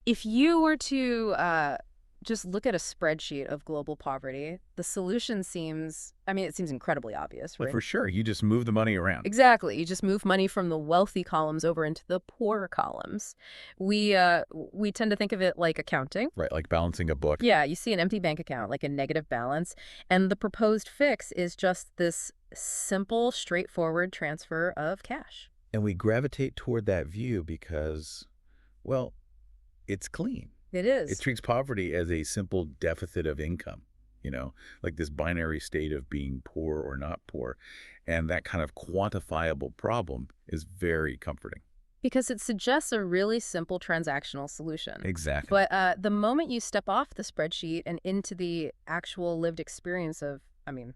If you were to just look at a spreadsheet of global poverty, the solution seems, I mean, it seems incredibly obvious, Well, right? for sure. You just move the money around. Exactly. You just move money from the wealthy columns over into the poor columns. We tend to think of it like accounting. Right, like balancing a book. Yeah, you see an empty bank account, like a negative balance, and the proposed fix is just this simple, straightforward transfer of cash. And we gravitate toward that view because, well, it's clean. It It is. treats poverty as a simple deficit of income, like this binary state of being poor or not poor. And that kind of quantifiable problem is very comforting. Because it suggests a really simple transactional solution. Exactly. But the moment you step off the spreadsheet and into the actual lived experience of, I mean,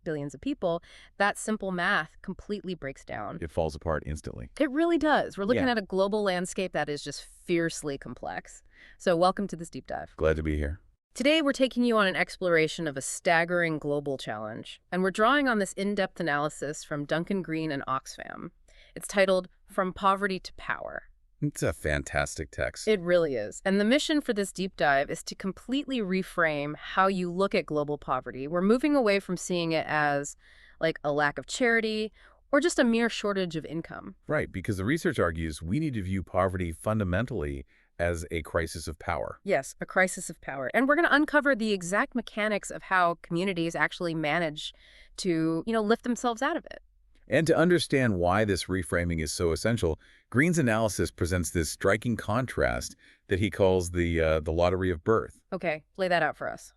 billions of people, that simple math completely breaks down. It falls apart instantly. It really does. We're looking Yeah. at a global landscape that is just fiercely complex. So welcome to this deep dive. Glad to be here. Today, we're taking you on an exploration of a staggering global challenge, and we're drawing on this in-depth analysis from Duncan Green and Oxfam. It's titled From Poverty to Power. It's a fantastic text. It really is. And the mission for this deep dive is to completely reframe how you look at global poverty. We're moving away from seeing it as like a lack of charity or just a mere shortage of income. Right, because the research argues we need to view poverty fundamentally as a crisis of power. Yes, a crisis of power. And we're going to uncover the exact mechanics of how communities actually manage to, lift themselves out of it. And to understand why this reframing is so essential, Green's analysis presents this striking contrast that he calls the lottery of birth. Okay, lay that out for us.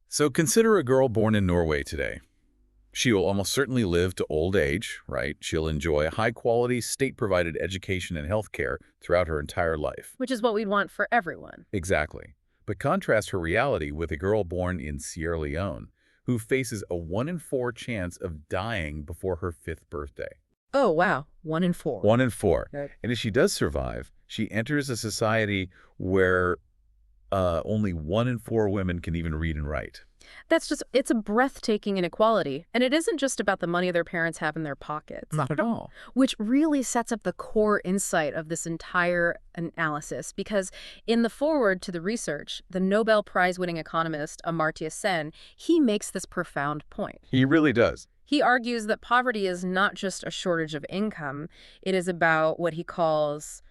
So consider a girl born in Norway today. She will almost certainly live to old age, right? She'll enjoy high-quality, state-provided education and health care throughout her entire life. Which is what we'd want for everyone. Exactly. But contrast her reality with a girl born in Sierra Leone, who faces a 1 in 4 chance of dying before her 5th birthday. Oh, wow. 1 in 4. 1 in 4. Okay. And if she does survive, she enters a society where only 1 in 4 women can even read and write. It's a breathtaking inequality. And it isn't just about the money their parents have in their pockets. Not at all. Which really sets up the core insight of this entire analysis. Because in the foreword to the research, the Nobel Prize-winning economist Amartya Sen, he makes this profound point. He really does. He argues that poverty is not just a shortage of income. It is about what he calls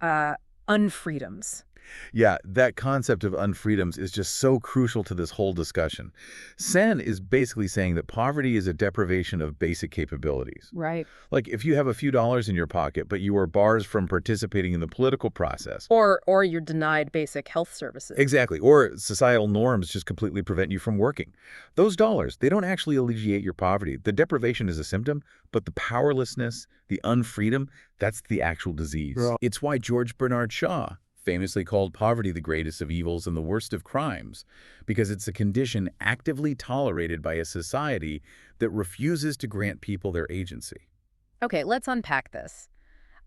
unfreedoms. Yeah, that concept of unfreedoms is just so crucial to this whole discussion. Sen is basically saying that poverty is a deprivation of basic capabilities. Right. Like if you have a few dollars in your pocket, but you are barred from participating in the political process. Or you're denied basic health services. Exactly. Or societal norms just completely prevent you from working. Those dollars, they don't actually alleviate your poverty. The deprivation is a symptom, but the powerlessness, the unfreedom, that's the actual disease. Right. It's why George Bernard Shaw famously called poverty the greatest of evils and the worst of crimes, because it's a condition actively tolerated by a society that refuses to grant people their agency. Okay, let's unpack this.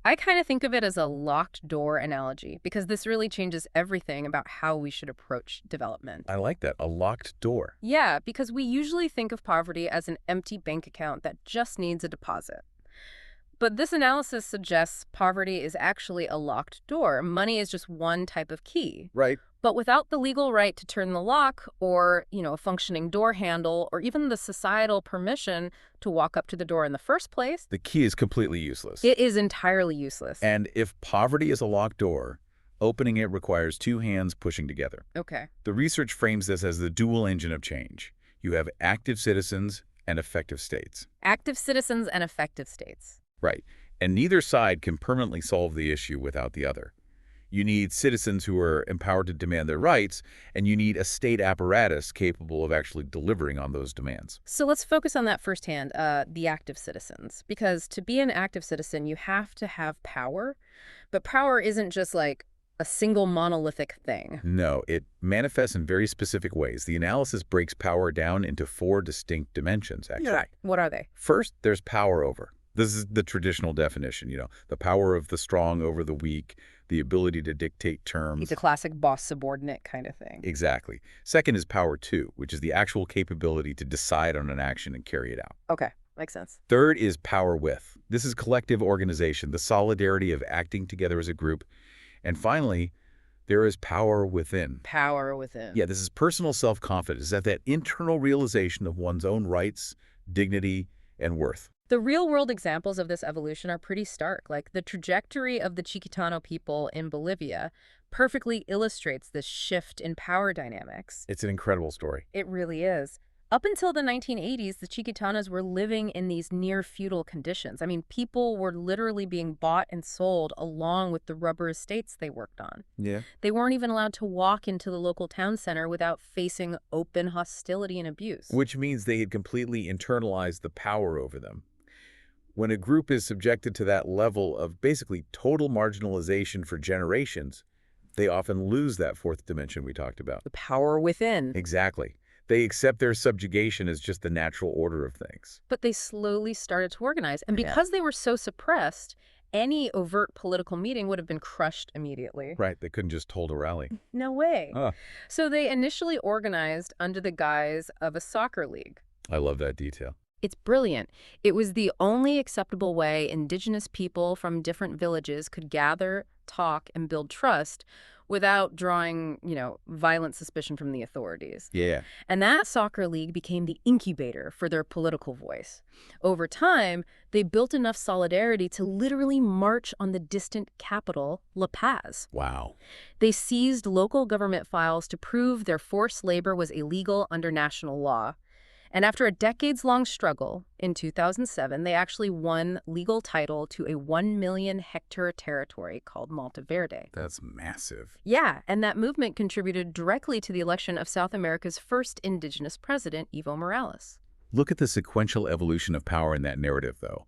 I kind of think of it as a locked door analogy because this really changes everything about how we should approach development. I like that, a locked door. Yeah, because we usually think of poverty as an empty bank account that just needs a deposit. But this analysis suggests poverty is actually a locked door. Money is just one type of key. Right. But without the legal right to turn the lock or, a functioning door handle or even the societal permission to walk up to the door in the first place, The key is completely useless. it is entirely useless. And if poverty is a locked door, opening it requires 2 hands pushing together. Okay. The research frames this as the dual engine of change. You have active citizens and effective states. Active citizens and effective states. Right. And neither side can permanently solve the issue without the other. You need citizens who are empowered to demand their rights, and you need a state apparatus capable of actually delivering on those demands. So let's focus on that firsthand, the active citizens. Because to be an active citizen, you have to have power. But power isn't just like a single monolithic thing. No, it manifests in very specific ways. The analysis breaks power down into 4 distinct dimensions, actually. Yeah. What are they? First, there's power over. This is the traditional definition, the power of the strong over the weak, the ability to dictate terms. It's a classic boss-subordinate kind of thing. Exactly. Second is power two, which is the actual capability to decide on an action and carry it out. Okay, makes sense. Third is power with. This is collective organization, the solidarity of acting together as a group. And finally, There is power within. Power within. Yeah, this is personal self-confidence, that internal realization of one's own rights, dignity, and worth. The real-world examples of this evolution are pretty stark. Like the trajectory of the Chiquitano people in Bolivia perfectly illustrates this shift in power dynamics. It's an incredible story. It really is. Up until the 1980s, the Chiquitanos were living in these near-feudal conditions. I mean, people were literally being bought and sold along with the rubber estates they worked on. Yeah. They weren't even allowed to walk into the local town center without facing open hostility and abuse. Which means they had completely internalized the power over them. When a group is subjected to that level of basically total marginalization for generations, they often lose that fourth dimension we talked about. The power within. Exactly. They accept their subjugation as just the natural order of things. But they slowly started to organize. And because they were so suppressed, any overt political meeting would have been crushed immediately. Right. They couldn't just hold a rally. No way. Huh. So they initially organized under the guise of a soccer league. I love that detail. It's brilliant. It was the only acceptable way indigenous people from different villages could gather, talk, and build trust without drawing, violent suspicion from the authorities. Yeah. And that soccer league became the incubator for their political voice. Over time, they built enough solidarity to literally march on the distant capital, La Paz. Wow. They seized local government files to prove their forced labor was illegal under national law. And after a decades-long struggle, in 2007, they actually won legal title to a 1 million hectare territory called Monteverde. That's massive. Yeah, and that movement contributed directly to the election of South America's first indigenous president, Evo Morales. Look at the sequential evolution of power in that narrative, though.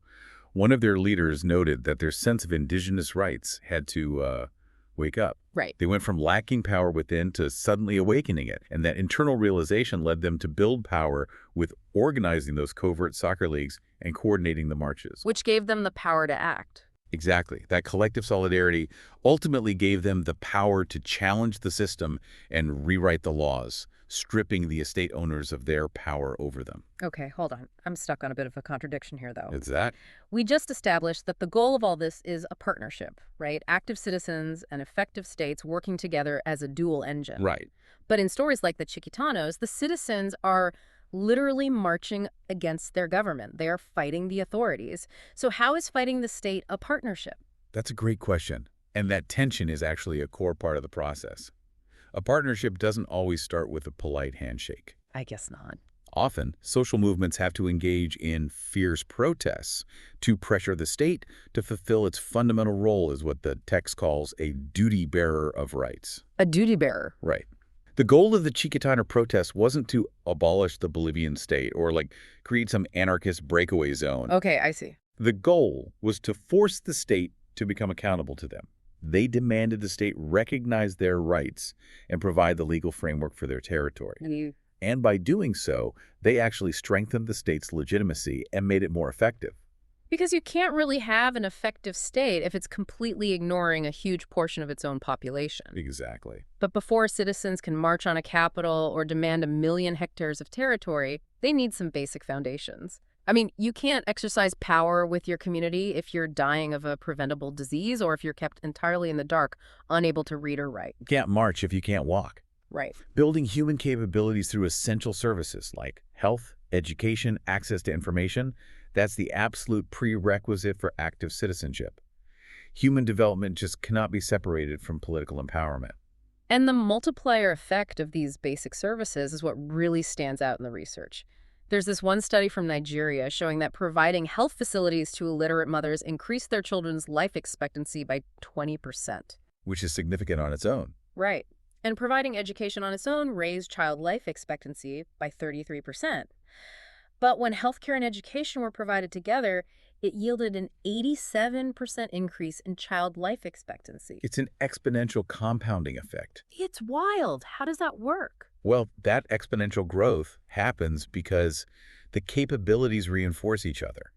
One of their leaders noted that their sense of indigenous rights had to wake up. Right. They went from lacking power within to suddenly awakening it, and that internal realization led them to build power with organizing those covert soccer leagues and coordinating the marches. Which gave them the power to act. Exactly. That collective solidarity ultimately gave them the power to challenge the system and rewrite the laws, stripping the estate owners of their power over them. Okay, hold on. I'm stuck on a bit of a contradiction here, though. It's that? We just established that the goal of all this is a partnership, right? Active citizens and effective states working together as a dual engine. Right. But in stories like the Chiquitanos, the citizens are literally marching against their government. They are fighting the authorities. So how is fighting the state a partnership? That's a great question. And that tension is actually a core part of the process. A partnership doesn't always start with a polite handshake. I guess not. Often, social movements have to engage in fierce protests to pressure the state to fulfill its fundamental role as what the text calls a duty bearer of rights. A duty bearer. Right. The goal of the Chiquitano protests wasn't to abolish the Bolivian state or create some anarchist breakaway zone. Okay, I see. The goal was to force the state to become accountable to them. They demanded the state recognize their rights and provide the legal framework for their territory. And by doing so, they actually strengthened the state's legitimacy and made it more effective. Because you can't really have an effective state if it's completely ignoring a huge portion of its own population. Exactly. But before citizens can march on a capital or demand 1 million hectares of territory, they need some basic foundations. I mean, you can't exercise power with your community if you're dying of a preventable disease or if you're kept entirely in the dark, unable to read or write. You can't march if you can't walk. Right. Building human capabilities through essential services like health, education, access to information, that's the absolute prerequisite for active citizenship. Human development just cannot be separated from political empowerment. And the multiplier effect of these basic services is what really stands out in the research. There's this one study from Nigeria showing that providing health facilities to illiterate mothers increased their children's life expectancy by 20%. Which is significant on its own. Right. And providing education on its own raised child life expectancy by 33%. But when healthcare and education were provided together, it yielded an 87% increase in child life expectancy. It's an exponential compounding effect. It's wild. How does that work? Well, that exponential growth happens because the capabilities reinforce each other.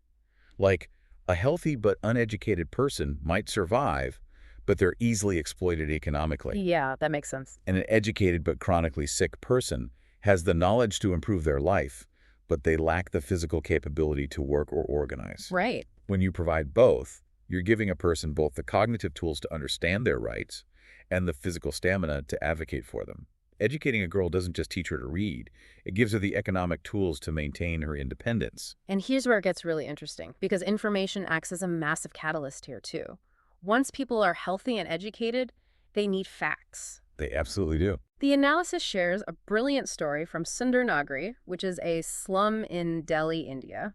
Like, a healthy but uneducated person might survive, but they're easily exploited economically. Yeah, that makes sense. And an educated but chronically sick person has the knowledge to improve their life, but they lack the physical capability to work or organize. Right. When you provide both, you're giving a person both the cognitive tools to understand their rights and the physical stamina to advocate for them. Educating a girl doesn't just teach her to read. It gives her the economic tools to maintain her independence. And here's where it gets really interesting, because information acts as a massive catalyst here, too. Once people are healthy and educated, they need facts. They absolutely do. The analysis shares a brilliant story from Sundar Nagari, which is a slum in Delhi, India.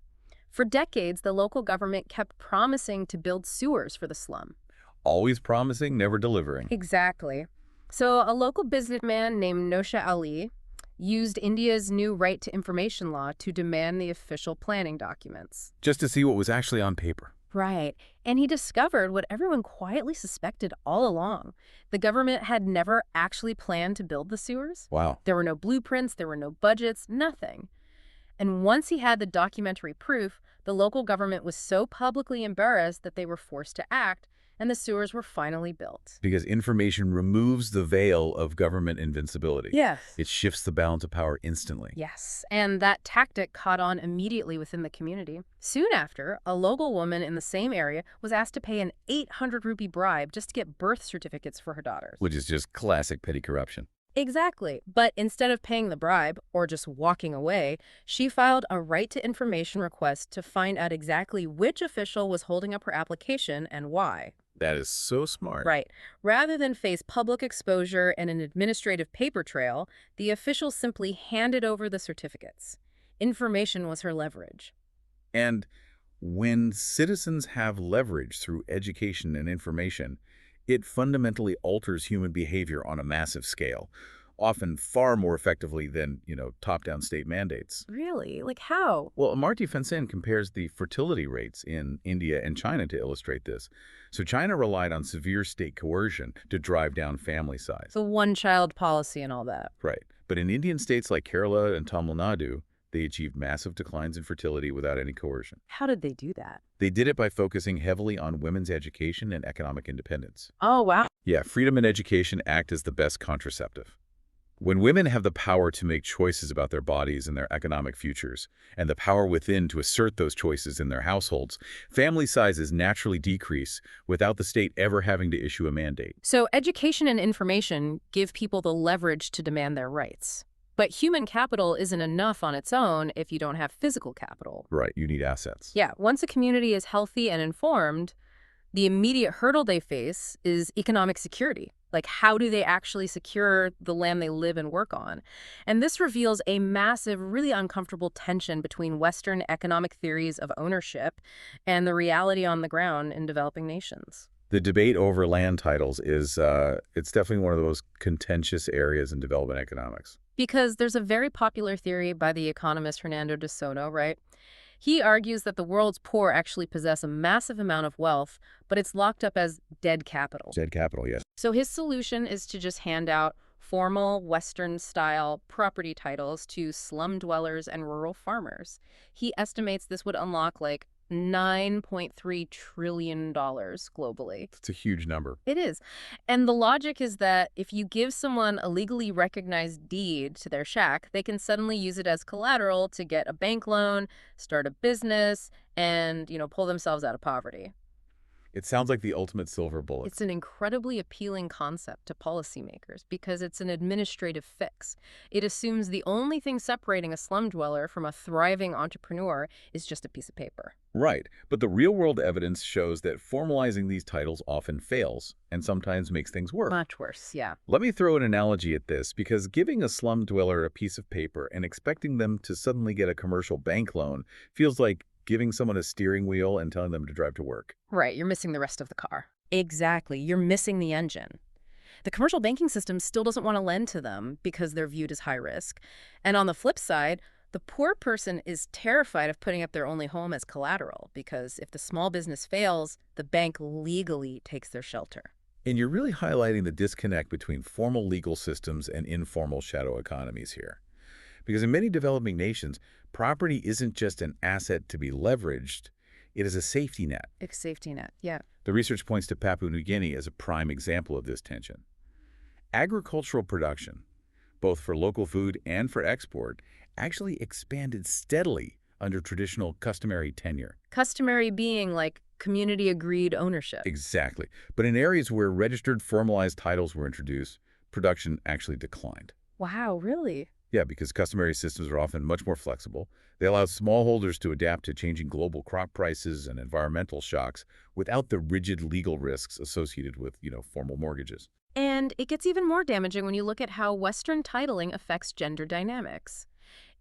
For decades, the local government kept promising to build sewers for the slum. Always promising, never delivering. Exactly. So a local businessman named Nosha Ali used India's new right to information law to demand the official planning documents. Just to see what was actually on paper. Right. And he discovered what everyone quietly suspected all along. The government had never actually planned to build the sewers. Wow. There were no blueprints, there were no budgets, nothing. And once he had the documentary proof, the local government was so publicly embarrassed that they were forced to act, and the sewers were finally built. Because information removes the veil of government invincibility. Yes. It shifts the balance of power instantly. Yes, and that tactic caught on immediately within the community. Soon after, a local woman in the same area was asked to pay an 800 rupee bribe just to get birth certificates for her daughters. Which is just classic petty corruption. Exactly. But instead of paying the bribe, or just walking away, she filed a right to information request to find out exactly which official was holding up her application and why. That is so smart. Right. Rather than face public exposure and an administrative paper trail, the official simply handed over the certificates. Information was her leverage. And when citizens have leverage through education and information, it fundamentally alters human behavior on a massive scale, often far more effectively than, top-down state mandates. Really? Like how? Well, Amartya Sen compares the fertility rates in India and China to illustrate this. So China relied on severe state coercion to drive down family size. The one-child policy and all that. Right. But in Indian states like Kerala and Tamil Nadu, they achieved massive declines in fertility without any coercion. How did they do that? They did it by focusing heavily on women's education and economic independence. Oh, wow. Yeah, freedom and education act as the best contraceptive. When women have the power to make choices about their bodies and their economic futures, and the power within to assert those choices in their households, family sizes naturally decrease without the state ever having to issue a mandate. So education and information give people the leverage to demand their rights. But human capital isn't enough on its own if you don't have physical capital. Right, you need assets. Yeah, once a community is healthy and informed, the immediate hurdle they face is economic security. Like, how do they actually secure the land they live and work on? And this reveals a massive, really uncomfortable tension between Western economic theories of ownership and the reality on the ground in developing nations. The debate over land titles is, it's definitely one of those contentious areas in development economics. Because there's a very popular theory by the economist Hernando de Soto, right? He argues that the world's poor actually possess a massive amount of wealth, but it's locked up as dead capital. Dead capital, yes. So his solution is to just hand out formal Western-style property titles to slum dwellers and rural farmers. He estimates this would unlock like $9.3 trillion globally. It's a huge number. It is. And the logic is that if you give someone a legally recognized deed to their shack, they can suddenly use it as collateral to get a bank loan, start a business, and, pull themselves out of poverty. It sounds like the ultimate silver bullet. It's an incredibly appealing concept to policymakers because it's an administrative fix. It assumes the only thing separating a slum dweller from a thriving entrepreneur is just a piece of paper. Right, but the real-world evidence shows that formalizing these titles often fails and sometimes makes things worse. Much worse, yeah. Let me throw an analogy at this, because giving a slum dweller a piece of paper and expecting them to suddenly get a commercial bank loan feels like giving someone a steering wheel and telling them to drive to work. Right, you're missing the rest of the car. Exactly, you're missing the engine. The commercial banking system still doesn't want to lend to them because they're viewed as high risk. And on the flip side, the poor person is terrified of putting up their only home as collateral because if the small business fails, the bank legally takes their shelter. And you're really highlighting the disconnect between formal legal systems and informal shadow economies here. Because in many developing nations, property isn't just an asset to be leveraged, it is a safety net. It's a safety net, yeah. The research points to Papua New Guinea as a prime example of this tension. Agricultural production, both for local food and for export, actually expanded steadily under traditional customary tenure. Customary being like community-agreed ownership. Exactly. But in areas where registered formalized titles were introduced, production actually declined. Wow, really? Yeah, because customary systems are often much more flexible. They allow smallholders to adapt to changing global crop prices and environmental shocks without the rigid legal risks associated with, formal mortgages. And it gets even more damaging when you look at how Western titling affects gender dynamics.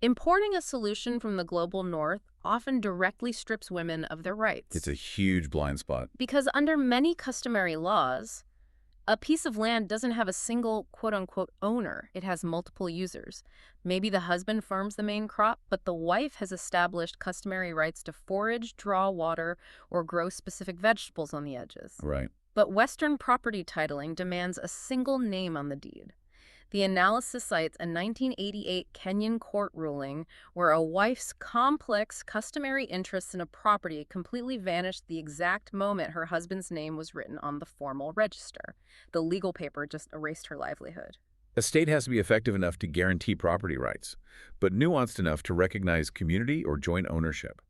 Importing a solution from the global north often directly strips women of their It's rights. a huge blind spot. Because under many customary laws, a piece of land doesn't have a single quote-unquote owner. It has multiple users. Maybe the husband farms the main crop, but the wife has established customary rights to forage, draw water, or grow specific vegetables on the edges. Right. But Western property titling demands a single name on the deed. The analysis cites a 1988 Kenyan court ruling where a wife's complex customary interests in a property completely vanished the exact moment her husband's name was written on the formal register. The legal paper just erased her livelihood. A state has to be effective enough to guarantee property rights, but nuanced enough to recognize community or joint ownership.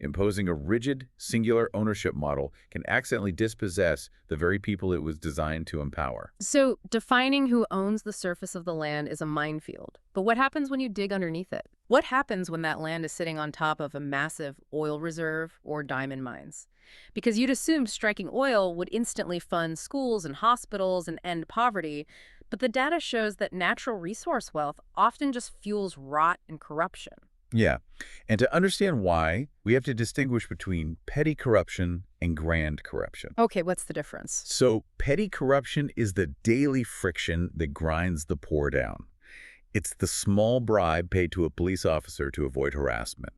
Imposing a rigid, singular ownership model can accidentally dispossess the very people it was designed to empower. So, defining who owns the surface of the land is a minefield. But what happens when you dig underneath it? What happens when that land is sitting on top of a massive oil reserve or diamond mines? Because you'd assume striking oil would instantly fund schools and hospitals and end poverty, but the data shows that natural resource wealth often just fuels rot and corruption. Yeah, and to understand why, we have to distinguish between petty corruption and grand corruption. Okay, what's the difference? So, petty corruption is the daily friction that grinds the poor down. It's the small bribe paid to a police officer to avoid harassment,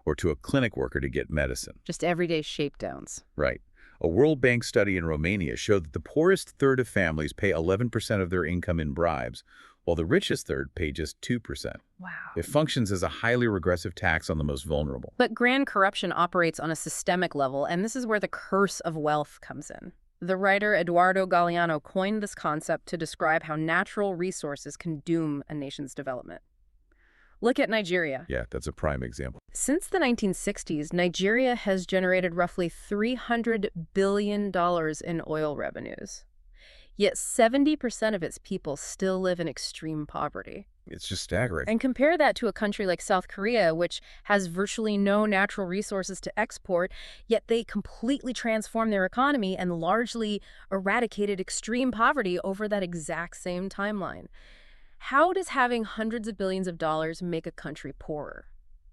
or to a clinic worker to get medicine. Just everyday shakedowns. Right. A World Bank study in Romania showed that the poorest third of families pay 11% of their income in bribes, while the richest third pay just 2%. Wow. It functions as a highly regressive tax on the most vulnerable. But grand corruption operates on a systemic level, and this is where the curse of wealth comes in. The writer Eduardo Galeano coined this concept to describe how natural resources can doom a nation's development. Look at Nigeria. Yeah, that's a prime example. Since the 1960s, Nigeria has generated roughly $300 billion in oil revenues. Yet 70% of its people still live in extreme poverty. It's just staggering. And compare that to a country like South Korea, which has virtually no natural resources to export, yet they completely transformed their economy and largely eradicated extreme poverty over that exact same timeline. How does having hundreds of billions of dollars make a country poorer?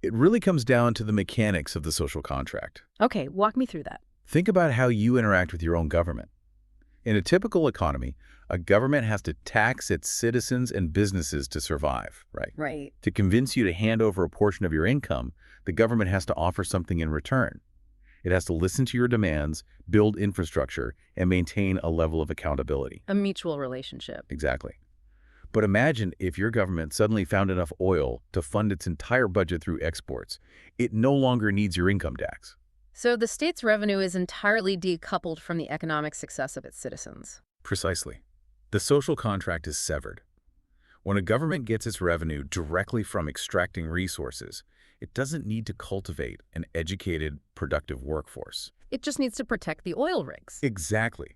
It really comes down to the mechanics of the social contract. Okay, walk me through that. Think about how you interact with your own government. In a typical economy, a government has to tax its citizens and businesses to survive, right? Right. To convince you to hand over a portion of your income, the government has to offer something in return. It has to listen to your demands, build infrastructure, and maintain a level of accountability. A mutual relationship. Exactly. But imagine if your government suddenly found enough oil to fund its entire budget through exports. It no longer needs your income tax. So the state's revenue is entirely decoupled from the economic success of its citizens. Precisely. The social contract is severed. When a government gets its revenue directly from extracting resources, it doesn't need to cultivate an educated, productive workforce. It just needs to protect the oil rigs. Exactly.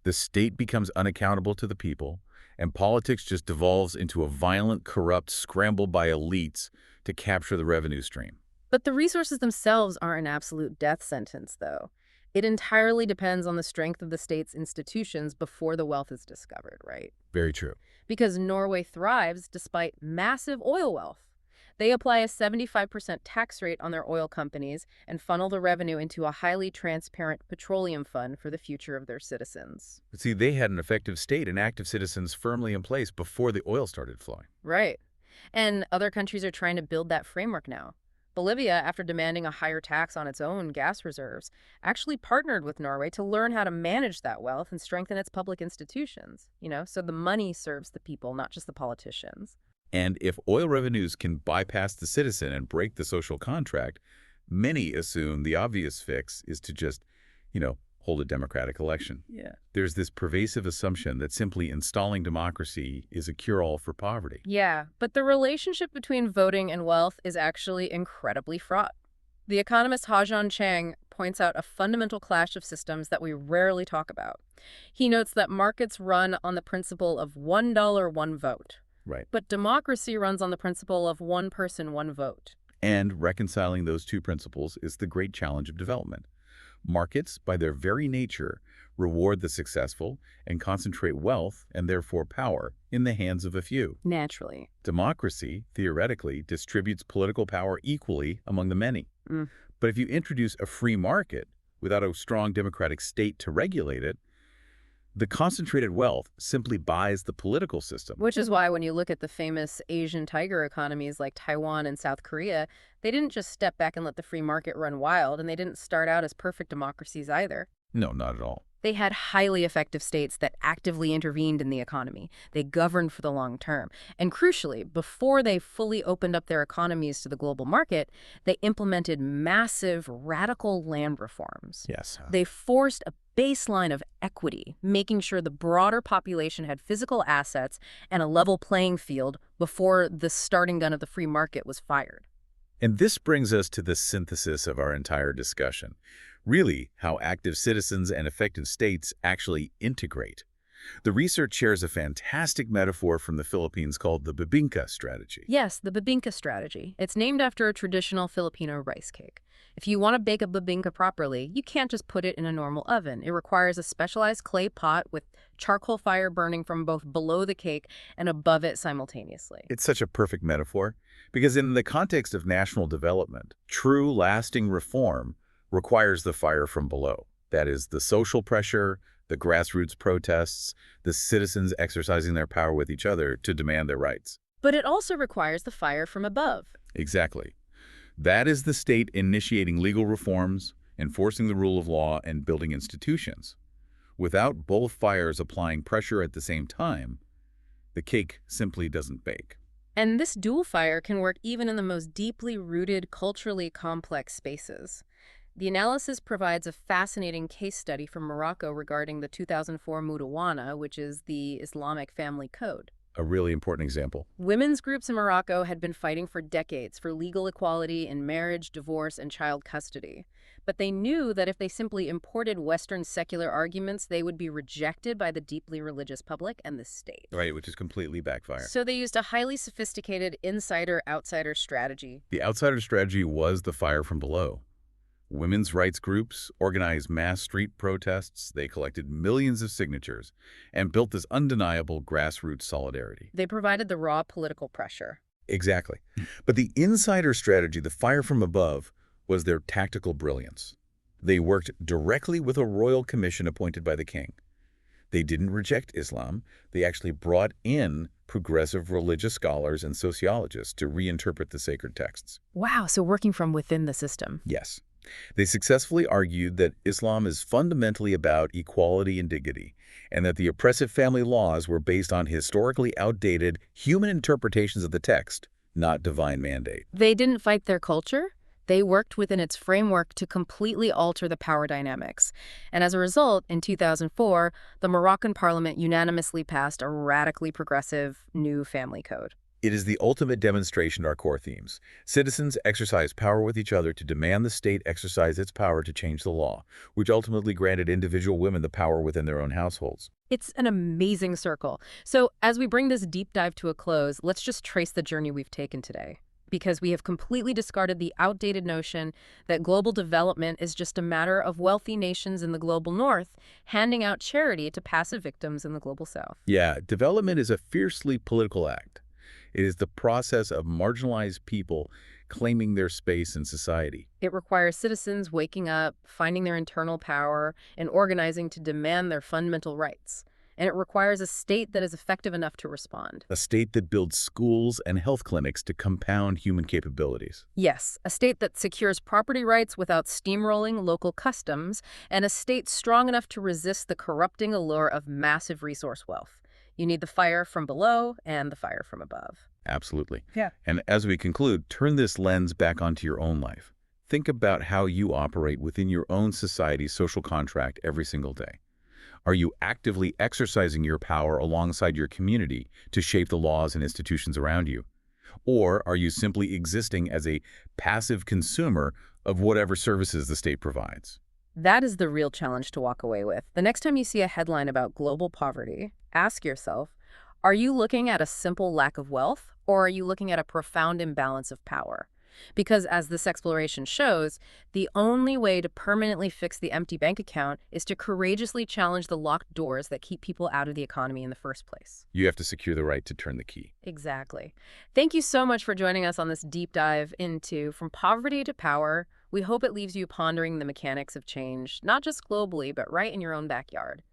The state becomes unaccountable to the people, and politics just devolves into a violent, corrupt scramble by elites to capture the revenue stream. But the resources themselves aren't an absolute death sentence, though. It entirely depends on the strength of the state's institutions before the wealth is discovered, right? Very true. Because Norway thrives despite massive oil wealth. They apply a 75% tax rate on their oil companies and funnel the revenue into a highly transparent petroleum fund for the future of their citizens. But see, they had an effective state and active citizens firmly in place before the oil started flowing. Right. And other countries are trying to build that framework now. Bolivia, after demanding a higher tax on its own gas reserves, actually partnered with Norway to learn how to manage that wealth and strengthen its public institutions, so the money serves the people, not just the politicians. And if oil revenues can bypass the citizen and break the social contract, many assume the obvious fix is to just, hold a democratic election. Yeah. There's this pervasive assumption that simply installing democracy is a cure-all for poverty. Yeah, but the relationship between voting and wealth is actually incredibly fraught. The economist Ha-Joon Chang points out a fundamental clash of systems that we rarely talk about. He notes that markets run on the principle of $1, one vote. Right. But democracy runs on the principle of one person, one vote. And reconciling those two principles is the great challenge of development. Markets, by their very nature, reward the successful and concentrate wealth and therefore power in the hands of a few. Naturally. Democracy, theoretically, distributes political power equally among the many. But if you introduce a free market without a strong democratic state to regulate it, the concentrated wealth simply buys the political system. Which is why when you look at the famous Asian tiger economies like Taiwan and South Korea, they didn't just step back and let the free market run wild, and they didn't start out as perfect democracies either. No, not at all. They had highly effective states that actively intervened in the economy. They governed for the long term. And crucially, before they fully opened up their economies to the global market, they implemented massive, radical land reforms. Yes. They forced a baseline of equity, making sure the broader population had physical assets and a level playing field before the starting gun of the free market was fired. And this brings us to the synthesis of our entire discussion. Really, how active citizens and effective states actually integrate. The research shares a fantastic metaphor from the Philippines called the bibingka strategy. Yes, the bibingka strategy. It's named after a traditional Filipino rice cake. If you want to bake a bibingka properly, you can't just put it in a normal oven. It requires a specialized clay pot with charcoal fire burning from both below the cake and above it simultaneously. It's such a perfect metaphor because in the context of national development, true lasting reform requires the fire from below. That is, the social pressure, the grassroots protests, the citizens exercising their power with each other to demand their rights. But it also requires the fire from above. Exactly. That is the state initiating legal reforms, enforcing the rule of law, and building institutions. Without both fires applying pressure at the same time, the cake simply doesn't bake. And this dual fire can work even in the most deeply rooted, culturally complex spaces. The analysis provides a fascinating case study from Morocco regarding the 2004 Mudawana, which is the Islamic family code. A really important example. Women's groups in Morocco had been fighting for decades for legal equality in marriage, divorce, and child custody. But they knew that if they simply imported Western secular arguments, they would be rejected by the deeply religious public and the state. Right, which is completely backfire. So they used a highly sophisticated insider-outsider strategy. The outsider strategy was the fire from below. Women's rights groups organized mass street protests, they collected millions of signatures, and built this undeniable grassroots solidarity. They provided the raw political pressure. Exactly. But the insider strategy, the fire from above, was their tactical brilliance. They worked directly with a royal commission appointed by the king. They didn't reject Islam. They actually brought in progressive religious scholars and sociologists to reinterpret the sacred texts. Wow, so working from within the system. Yes. They successfully argued that Islam is fundamentally about equality and dignity, and that the oppressive family laws were based on historically outdated human interpretations of the text, not divine mandate. They didn't fight their culture. They worked within its framework to completely alter the power dynamics. And as a result, in 2004, the Moroccan parliament unanimously passed a radically progressive new family code. It is the ultimate demonstration of our core themes. Citizens exercise power with each other to demand the state exercise its power to change the law, which ultimately granted individual women the power within their own households. It's an amazing circle. So as we bring this deep dive to a close, let's just trace the journey we've taken today. Because we have completely discarded the outdated notion that global development is just a matter of wealthy nations in the global north handing out charity to passive victims in the global south. Yeah, development is a fiercely political act. It is the process of marginalized people claiming their space in society. It requires citizens waking up, finding their internal power, and organizing to demand their fundamental rights. And it requires a state that is effective enough to respond. A state that builds schools and health clinics to compound human capabilities. Yes, a state that secures property rights without steamrolling local customs, and a state strong enough to resist the corrupting allure of massive resource wealth. You need the fire from below and the fire from above. Absolutely. Yeah. And as we conclude, turn this lens back onto your own life. Think about how you operate within your own society's social contract every single day. Are you actively exercising your power alongside your community to shape the laws and institutions around you? Or are you simply existing as a passive consumer of whatever services the state provides? That is the real challenge to walk away with. The next time you see a headline about global poverty, ask yourself, are you looking at a simple lack of wealth, or are you looking at a profound imbalance of power? Because as this exploration shows, the only way to permanently fix the empty bank account is to courageously challenge the locked doors that keep people out of the economy in the first place. You have to secure the right to turn the key. Exactly. Thank you so much for joining us on this deep dive into From Poverty to Power. We hope it leaves you pondering the mechanics of change, not just globally, but right in your own backyard.